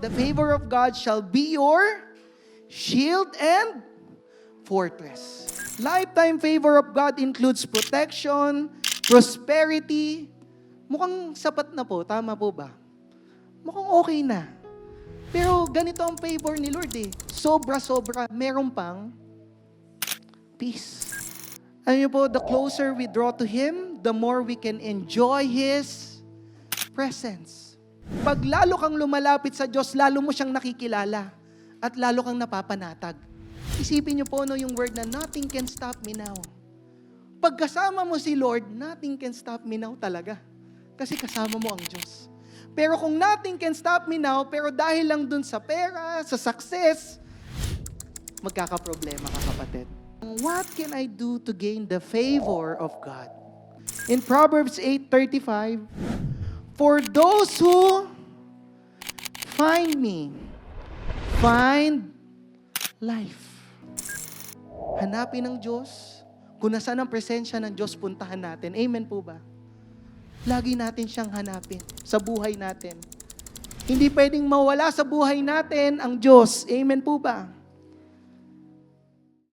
The favor of God shall be your shield and fortress. Lifetime favor of God includes protection, prosperity. Mukhang sapat na po, tama po ba? Mukhang okay na. Pero ganito ang favor ni Lord eh. Sobra-sobra. Meron pang peace. Alam niyo po, the closer we draw to Him, the more we can enjoy His presence. Pag lalo kang lumalapit sa Diyos, lalo mo siyang nakikilala at lalo kang napapanatag. Isipin niyo po yung word na nothing can stop me now. Pag kasama mo si Lord, nothing can stop me now talaga. Kasi kasama mo ang Diyos. Pero kung nothing can stop me now, pero dahil lang dun sa pera, sa success, magkakaproblema ka, kapatid. What can I do to gain the favor of God? In Proverbs 8:35, for those who find me, find life. Hanapin ng Diyos. Kung nasaan ang presensya ng Diyos, puntahan natin. Amen po ba? Lagi natin siyang hanapin sa buhay natin. Hindi pwedeng mawala sa buhay natin ang Diyos. Amen po ba?